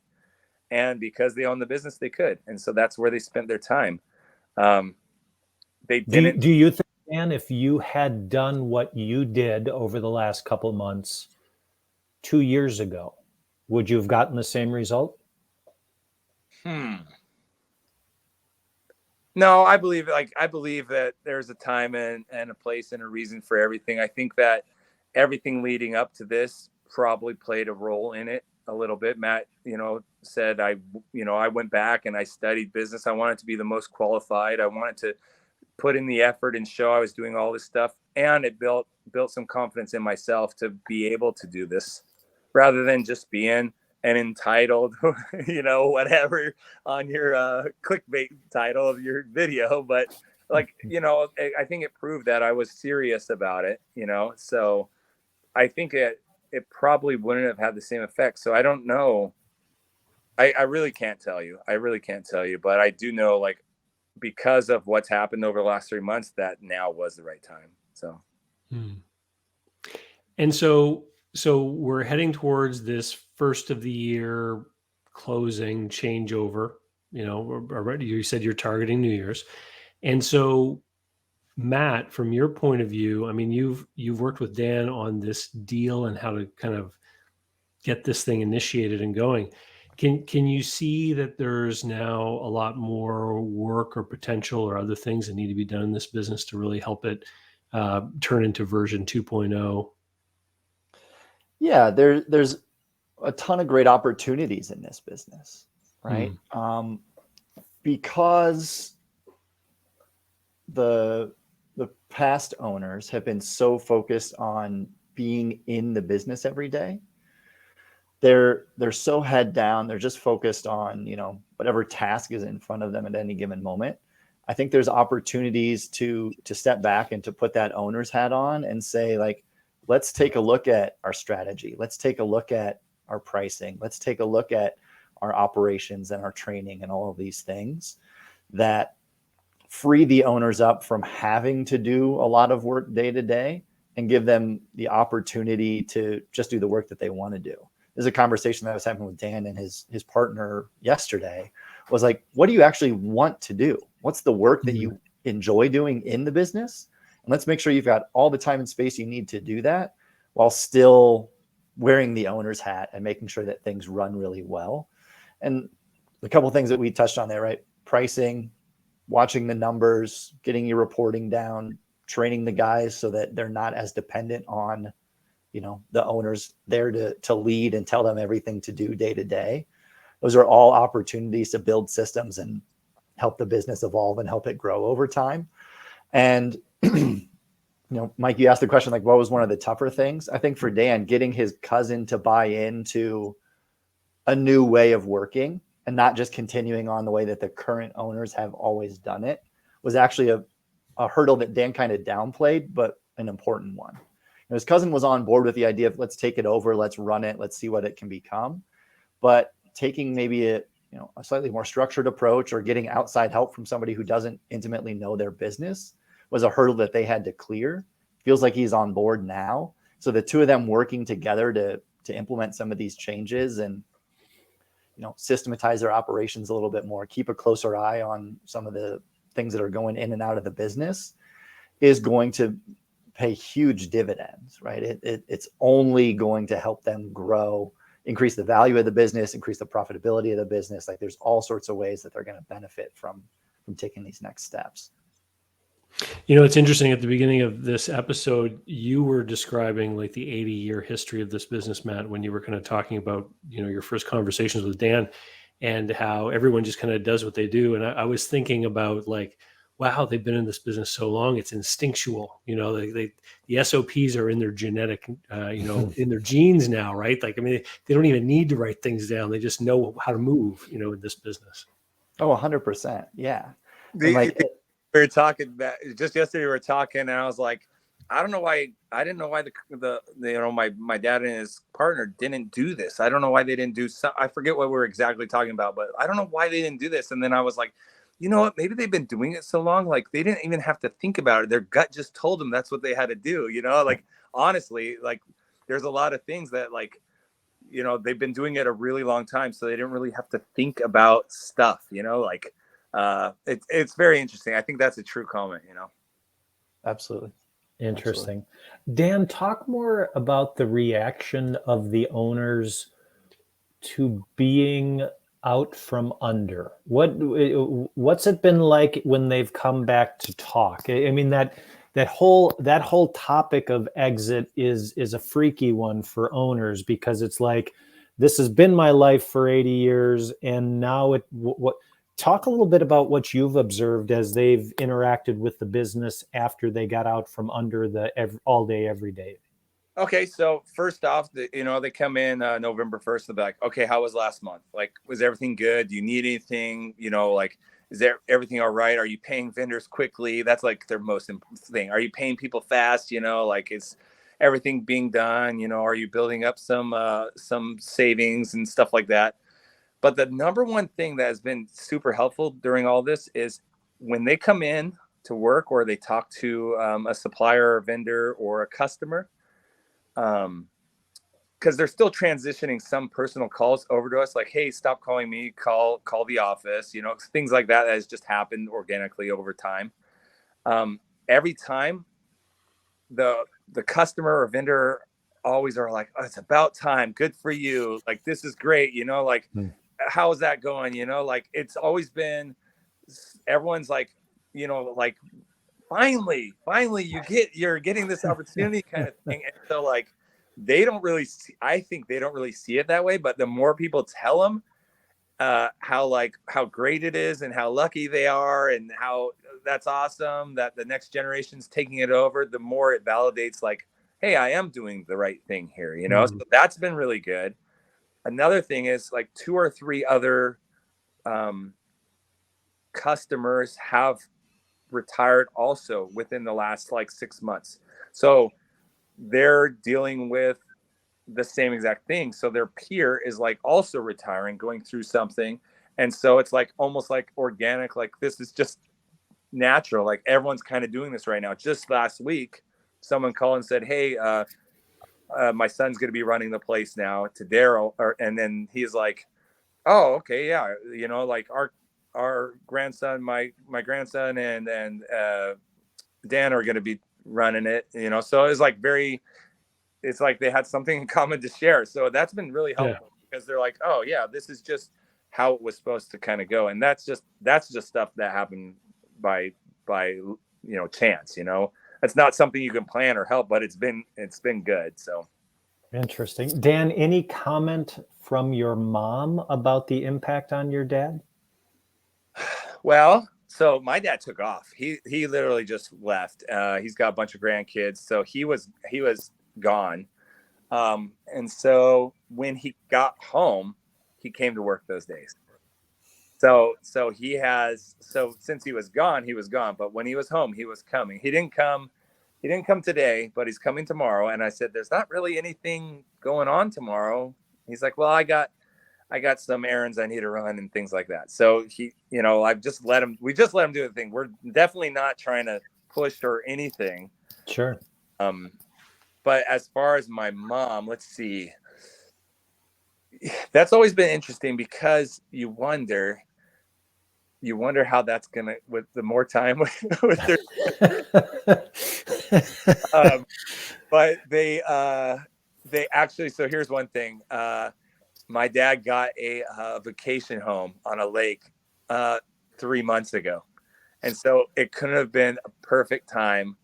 And because they own the business, they could. And so that's where they spent their time. They didn't. Do you think, Dan, if you had done what you did over the last couple of months 2 years ago, would you have gotten the same result? No, I believe that there's a time and a place and a reason for everything. I think that everything leading up to this probably played a role in it a little bit. Matt, said I went back and I studied business. I wanted to be the most qualified. I wanted to put in the effort and show I was doing all this stuff. And it built some confidence in myself to be able to do this, rather than just being an entitled, whatever on your clickbait title of your video. But I think it proved that I was serious about it, so I think it probably wouldn't have had the same effect. So I don't know. I really can't tell you. But I do know, like, because of what's happened over the last 3 months, that now was the right time. So. And so we're heading towards this first of the year closing changeover. You said you're targeting New Year's. And so, Matt, from your point of view, I mean, you've worked with Dan on this deal and how to kind of get this thing initiated and going. Can you see that there's now a lot more work or potential or other things that need to be done in this business to really help it turn into version 2.0? Yeah, there's a ton of great opportunities in this business, right? Because the past owners have been so focused on being in the business every day. They're so head down. They're just focused on, whatever task is in front of them at any given moment. I think there's opportunities to step back and to put that owner's hat on and say, like, let's take a look at our strategy. Let's take a look at our pricing. Let's take a look at our operations and our training and all of these things that free the owners up from having to do a lot of work day to day and give them the opportunity to just do the work that they want to do. There's a conversation that I was having with Dan and his partner yesterday was like, what do you actually want to do? What's the work that you enjoy doing in the business? And let's make sure you've got all the time and space you need to do that. while still wearing the owner's hat and making sure that things run really well. And a couple of things that we touched on there, right? Pricing, watching the numbers, getting your reporting down, training the guys so that they're not as dependent on, the owners there to lead and tell them everything to do day to day. Those are all opportunities to build systems and help the business evolve and help it grow over time. And, Mike, you asked the question, like, what was one of the tougher things? I think for Dan, getting his cousin to buy into a new way of working and not just continuing on the way that the current owners have always done it was actually a hurdle that Dan kind of downplayed, but an important one. His cousin was on board with the idea of let's take it over, let's run it, let's see what it can become. But taking maybe a slightly more structured approach or getting outside help from somebody who doesn't intimately know their business was a hurdle that they had to clear. Feels like he's on board now. So the two of them working together to implement some of these changes and systematize their operations a little bit more, keep a closer eye on some of the things that are going in and out of the business is going to pay huge dividends, right? It's only going to help them grow, increase the value of the business, increase the profitability of the business. Like there's all sorts of ways that they're going to benefit from taking these next steps. It's interesting. At the beginning of this episode, you were describing like the 80-year history of this business, Matt, when you were kind of talking about, your first conversations with Dan and how everyone just kind of does what they do. And I was thinking about like, wow, they've been in this business so long. It's instinctual, the SOPs are in their genetic, in their genes now, right? Like, I mean, they don't even need to write things down. They just know how to move, in this business. Oh, 100%. Yeah. We were talking about just yesterday. We were talking, and I was like, I didn't know why my dad and his partner didn't do this. I don't know why they didn't do. I forget what we were exactly talking about, but I don't know why they didn't do this. And then I was like, you know what? Maybe they've been doing it so long, like they didn't even have to think about it. Their gut just told them that's what they had to do. Like honestly, like there's a lot of things that like, they've been doing it a really long time, so they didn't really have to think about stuff. Like. It's very interesting. I think that's a true comment, Absolutely. Interesting. Dan, talk more about the reaction of the owners to being out from under. What's it been like when they've come back to talk? I mean, that whole topic of exit is a freaky one for owners because it's like, this has been my life for 80 years. And now talk a little bit about what you've observed as they've interacted with the business after they got out from under the all day, every day. Okay. So first off, they come in November 1st. They'll be like, okay, how was last month? Like, was everything good? Do you need anything? Like, is everything all right? Are you paying vendors quickly? That's like their most important thing. Are you paying people fast? Like is everything being done? Are you building up some savings and stuff like that? But the number one thing that has been super helpful during all this is when they come in to work or they talk to a supplier or vendor or a customer, because they're still transitioning some personal calls over to us, like, hey, stop calling me, call the office, things like that has just happened organically over time. Every time the customer or vendor always are like, oh, it's about time. Good for you. Like, this is great. How is that going? Like it's always been, everyone's like, like finally you're getting this opportunity kind of thing. And so like, I think they don't really see it that way, but the more people tell them how great it is and how lucky they are and how that's awesome that the next generation's taking it over, the more it validates like, hey, I am doing the right thing here, So that's been really good. Another thing is like 2 or 3 other customers have retired also within the last like 6 months. So they're dealing with the same exact thing. So their peer is like also retiring, going through something. And so it's like almost like organic, like this is just natural. Like everyone's kind of doing this right now. Just last week, someone called and said, hey, my son's going to be running the place now to Daryl. And then he's like, oh, okay. Yeah. Like our grandson, my grandson and Dan are going to be running it, So it was like very, it's like they had something in common to share. So that's been really helpful because they're like, oh yeah, this is just how it was supposed to kind of go. And that's just stuff that happened by chance, it's not something you can plan or help, but it's been good. So Interesting. Dan, any comment from your mom about the impact on your dad? Well, so my dad took off. He literally just left. He's got a bunch of grandkids, so he was gone. And so when he got home, he came to work those days. So since he was gone, But when he was home, he was coming. He didn't come today, but he's coming tomorrow. And I said, "There's not really anything going on tomorrow." He's like, "Well, I got some errands I need to run and things like that." So we just let him do the thing. We're definitely not trying to push or anything. Sure. But as far as my mom, let's see. That's always been interesting because you wonder how that's gonna, with the more time with their but they actually, so here's one thing. My dad got a vacation home on a lake 3 months ago. And so it couldn't have been a perfect time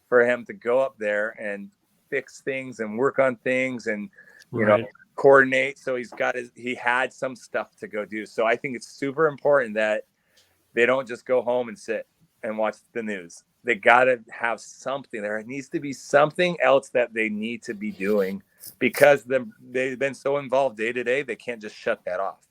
for him to go up there and fix things and work on things and, coordinate. So he had some stuff to go do. So I think it's super important that they don't just go home and sit and watch the news. They got to have something. There needs to be something else that they need to be doing because they've been so involved day to day. They can't just shut that off.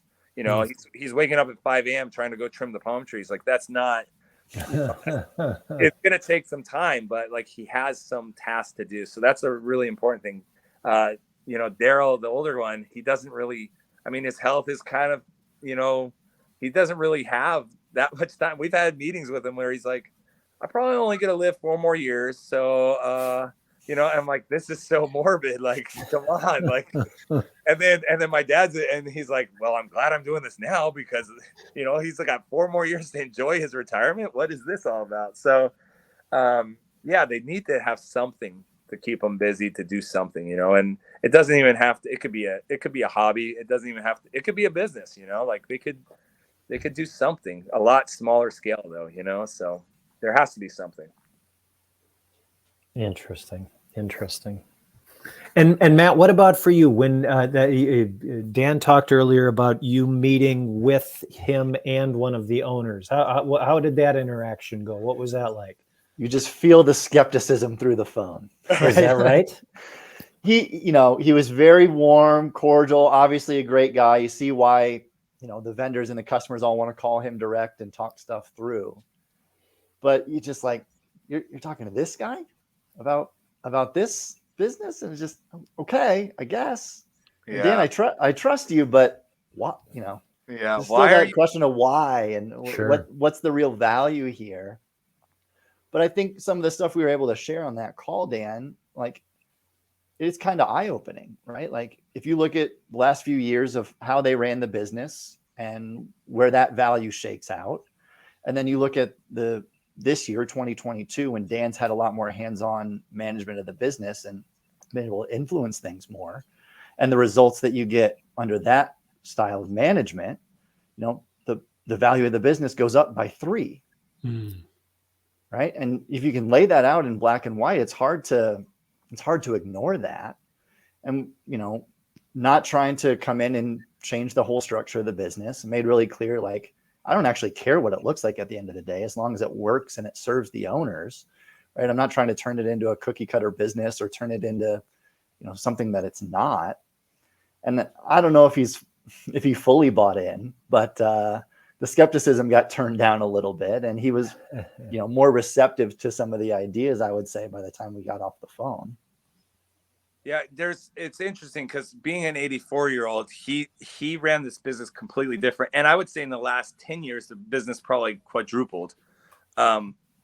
He's waking up at 5 a.m. trying to go trim the palm trees. Like that's not, it's going to take some time, but like he has some tasks to do. So that's a really important thing. Daryl, the older one, he doesn't really, his health is kind of, he doesn't really have that much time. We've had meetings with him where he's like, "I'm probably only going to live 4 more years." So, I'm like, this is so morbid. Like, come on. Like, and then my dad's, and he's like, "Well, I'm glad I'm doing this now because, he's got 4 more years to enjoy his retirement. What is this all about?" So, they need to have something to keep them busy, to do something, and it doesn't even have to, it could be a hobby. It doesn't even have to, it could be a business, like they could do something a lot smaller scale though, so there has to be something. Interesting. And Matt, what about for you? When Dan talked earlier about you meeting with him and one of the owners, how did that interaction go? What was that like? You just feel the skepticism through the phone. Right? Is that right? He was very warm, cordial, obviously a great guy. You see why, the vendors and the customers all want to call him direct and talk stuff through. But you just like, you're talking to this guy about this business, and it's just, okay, I guess. Yeah. Dan, I trust you, but what, Yeah. Why are you? Question of why and sure. What's the real value here? But I think some of the stuff we were able to share on that call, Dan, like it's kind of eye-opening, right? Like if you look at the last few years of how they ran the business and where that value shakes out, and then you look at this year, 2022, when Dan's had a lot more hands-on management of the business and been able to influence things more, and the results that you get under that style of management, the value of the business goes up by 3. Right. And if you can lay that out in black and white, it's hard to ignore that. And, not trying to come in and change the whole structure of the business, made really clear, like, I don't actually care what it looks like at the end of the day, as long as it works and it serves the owners. Right. I'm not trying to turn it into a cookie cutter business or turn it into, something that it's not. And I don't know if he fully bought in, but, the skepticism got turned down a little bit, and he was, more receptive to some of the ideas, I would say, by the time we got off the phone. Yeah, it's interesting because being an 84-year-old, he ran this business completely different. And I would say in the last 10 years, the business probably quadrupled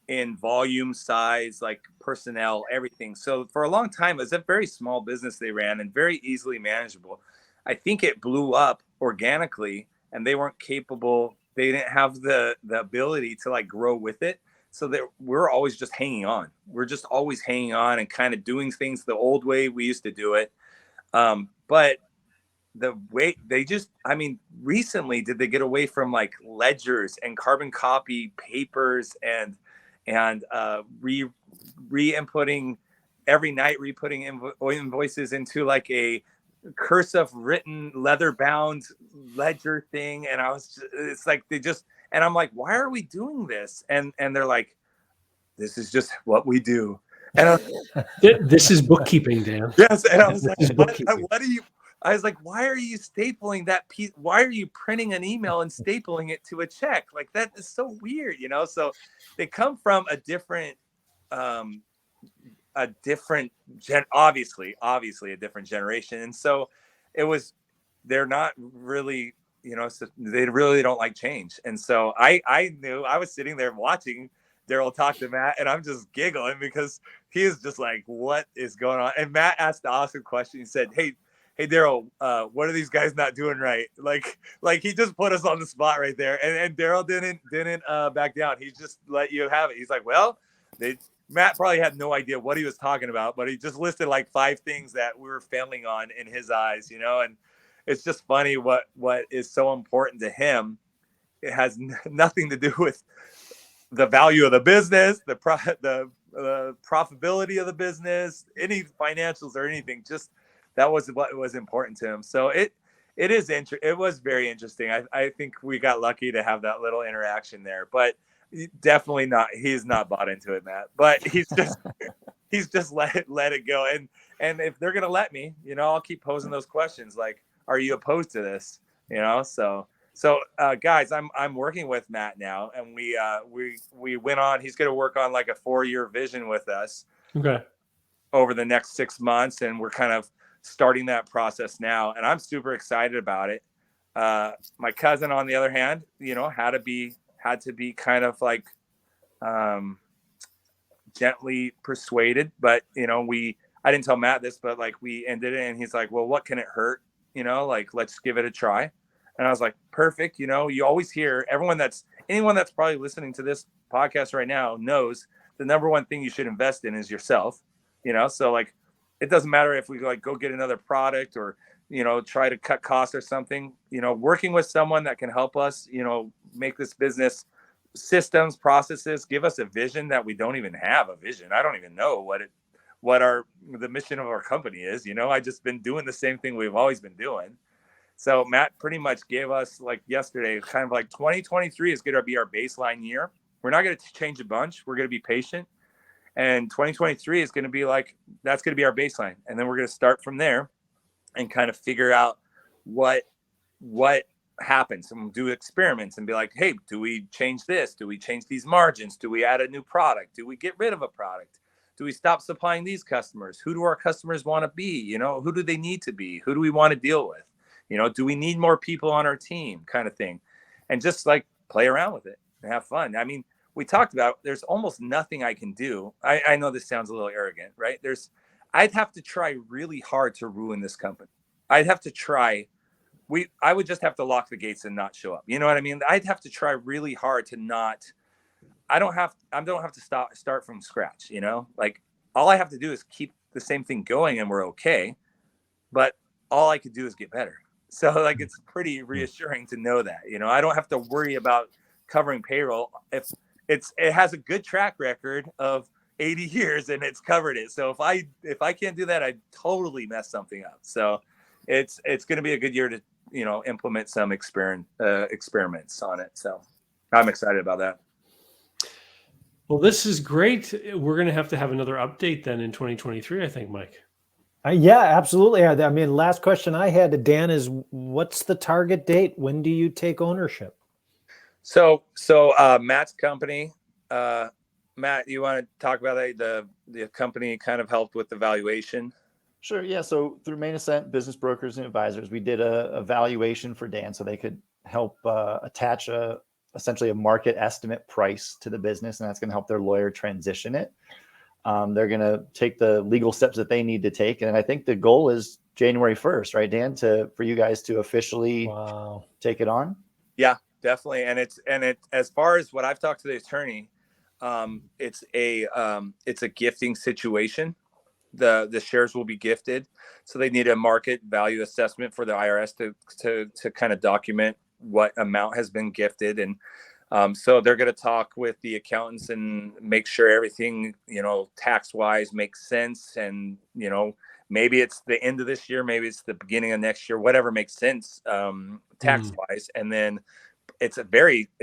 in volume, size, like personnel, everything. So for a long time, it was a very small business they ran and very easily manageable. I think it blew up organically, and they weren't capable. They didn't have the ability to like grow with it. so that we're always just hanging on. We're just always hanging on and kind of doing things the old way we used to do it. But the way they just, I mean, recently did they get away from like ledgers and carbon copy papers and re-inputting every night, re-putting invoices into like a cursive written leather bound ledger thing. And it's like they just, and I'm like, why are we doing this? And they're like, this is just what we do. And This is bookkeeping, Dan. yes, and I was like, what are you? I was like, why are you stapling that piece? Why are you printing an email and stapling it to a check? Like, that is so weird, you know? So they come from a different obviously a different generation. And so they're not really, you know, so they really don't like change. And so I knew, I was sitting there watching Daryl talk to Matt, and I'm just giggling because he is just like, what is going on? And Matt asked the awesome question. He said, hey Daryl, what are these guys not doing right? Like he just put us on the spot right there. And Daryl didn't back down. He just let you have it. He's like, well, Matt probably had no idea what he was talking about, but he just listed like 5 things that we were failing on in his eyes, you know. And it's just funny what is so important to him. It has nothing to do with the value of the business, the profitability of the business, any financials or anything. Just that was what was important to him. So it was very interesting. I think we got lucky to have that little interaction there, but definitely not. He's not bought into it, Matt. But he's just let it go. And if they're gonna let me, you know, I'll keep posing those questions. Like, are you opposed to this? You know, so guys, I'm working with Matt now, and we went on. He's gonna work on like a 4-year vision with us. Okay. Over the next 6 months, and we're kind of starting that process now, and I'm super excited about it. My cousin, on the other hand, you know, had to be kind of like gently persuaded, but you know, I didn't tell Matt this, but like we ended it, and he's like, well, what can it hurt? You know, like, let's give it a try. And I was like, perfect. You know, you always hear anyone that's probably listening to this podcast right now knows the number one thing you should invest in is yourself. You know, so like, it doesn't matter if we like go get another product or, you know, try to cut costs or something. You know, working with someone that can help us, you know, make this business systems, processes, give us a vision that we don't even have a vision. I don't even know what the mission of our company is. You know, I just been doing the same thing we've always been doing. So Matt pretty much gave us, like yesterday, kind of like 2023 is going to be our baseline year. We're not going to change a bunch. We're going to be patient. And 2023 is going to be like, that's going to be our baseline. And then we're going to start from there and kind of figure out what happens, and we'll do experiments and be like, hey, do we change this? Do we change these margins? Do we add a new product? Do we get rid of a product? Do we stop supplying these customers? Who do our customers want to be? You know, who do they need to be? Who do we want to deal with? You know, do we need more people on our team, kind of thing? And just like play around with it and have fun. I mean, we talked about there's almost nothing I can do. I know this sounds a little arrogant, right? I'd have to try really hard to ruin this company. I'd have to try. I would just have to lock the gates and not show up. You know what I mean? I'd have to try really hard to not. I don't have to start from scratch. You know, like all I have to do is keep the same thing going, and we're okay. But all I could do is get better. So like it's pretty reassuring to know that. You know, I don't have to worry about covering payroll if it has a good track record of 80 years and it's covered it. So if I can't do that, I totally mess something up. So it's going to be a good year to, you know, implement some experiments on it. So I'm excited about that. Well, this is great. We're going to have another update then in 2023, I think, Mike. Yeah, absolutely. I mean, last question I had to Dan is, what's the target date? When do you take ownership? So Matt's company, Matt, you want to talk about that? The company kind of helped with the valuation. Sure. Yeah. So through Main Ascent Business Brokers and Advisors, we did a valuation for Dan so they could help attach essentially a market estimate price to the business, and that's going to help their lawyer transition it. They're going to take the legal steps that they need to take, and I think the goal is January 1st, right, Dan, for you guys to officially take it on. Yeah, definitely. And it as far as what I've talked to the attorney, it's a gifting situation. The shares will be gifted, so they need a market value assessment for the IRS to kind of document what amount has been gifted. And so they're going to talk with the accountants and make sure everything, tax wise makes sense. And, maybe it's the end of this year, maybe it's the beginning of next year, whatever makes sense tax wise. And then it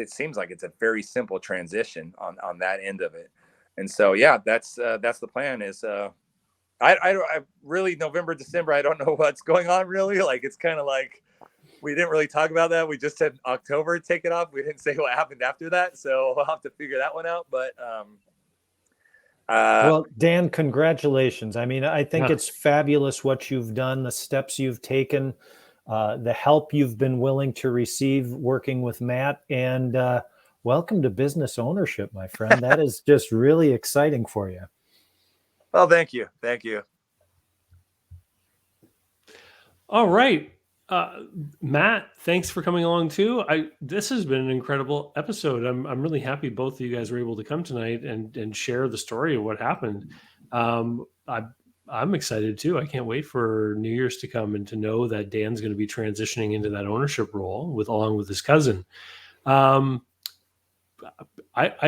seems like it's a very simple transition on that end of it. And so, yeah, that's the plan is, I really November, December, I don't know what's going on really. Like, it's kind of like, we didn't really talk about that. We just said October, take it off. We didn't say what happened after that. So we'll have to figure that one out. But well, Dan, congratulations. I mean, I think it's fabulous what you've done, the steps you've taken, the help you've been willing to receive working with Matt, and welcome to business ownership, my friend. That is just really exciting for you. Well, thank you. Thank you. All right. Matt, thanks for coming along too. This has been an incredible episode. I'm really happy both of you guys were able to come tonight and share the story of what happened. I'm excited too. I can't wait for New Year's to come and to know that Dan's going to be transitioning into that ownership role along with his cousin. I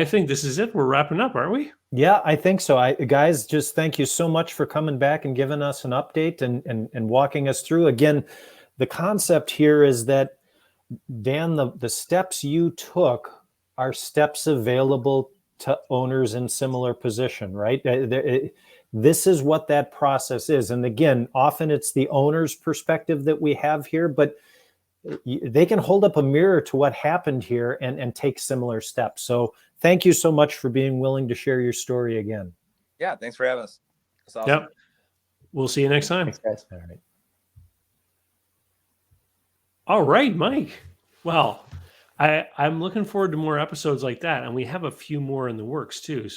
think this is it. We're wrapping up, aren't we? Yeah, I think so. Guys, just thank you so much for coming back and giving us an update and walking us through. Again, the concept here is that, Dan, the steps you took are steps available to owners in similar position, right? This is what that process is. And again, often it's the owner's perspective that we have here, but they can hold up a mirror to what happened here and take similar steps. So thank you so much for being willing to share your story again. Yeah, thanks for having us. That's awesome. Yep. We'll see you next time. Thanks, guys. All right. All right, Mike. Well, I'm looking forward to more episodes like that, and we have a few more in the works too.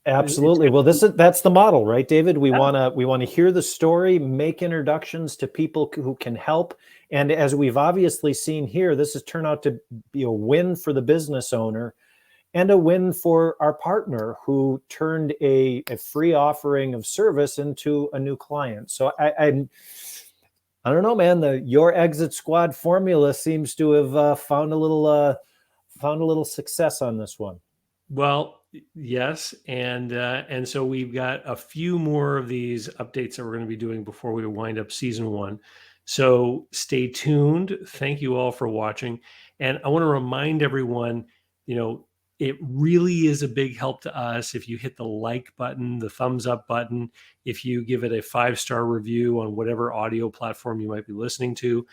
Absolutely. Well, that's the model, right, David? We want to hear the story, make introductions to people who can help, and as we've obviously seen here, this has turned out to be a win for the business owner and a win for our partner who turned a free offering of service into a new client. So I don't know, man. Your Exit Squad formula seems to have found a little success on this one. Well, yes, and so we've got a few more of these updates that we're going to be doing before we wind up season 1. So stay tuned. Thank you all for watching, and I want to remind everyone, it really is a big help to us if you hit the like button, the thumbs up button, if you give it a 5-star review on whatever audio platform you might be listening to.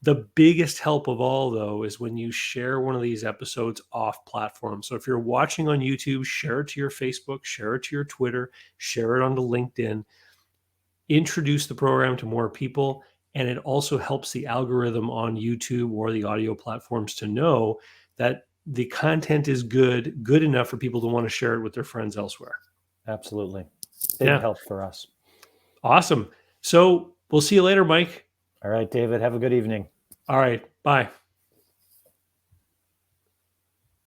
The biggest help of all, though, is when you share one of these episodes off platform. So if you're watching on YouTube, share it to your Facebook, share it to your Twitter, share it onto LinkedIn, introduce the program to more people. And it also helps the algorithm on YouTube or the audio platforms to know that the content is good enough for people to want to share it with their friends elsewhere. Absolutely. Big help for us. Awesome. So we'll see you later, Mike. All right, David, have a good evening. All right. Bye.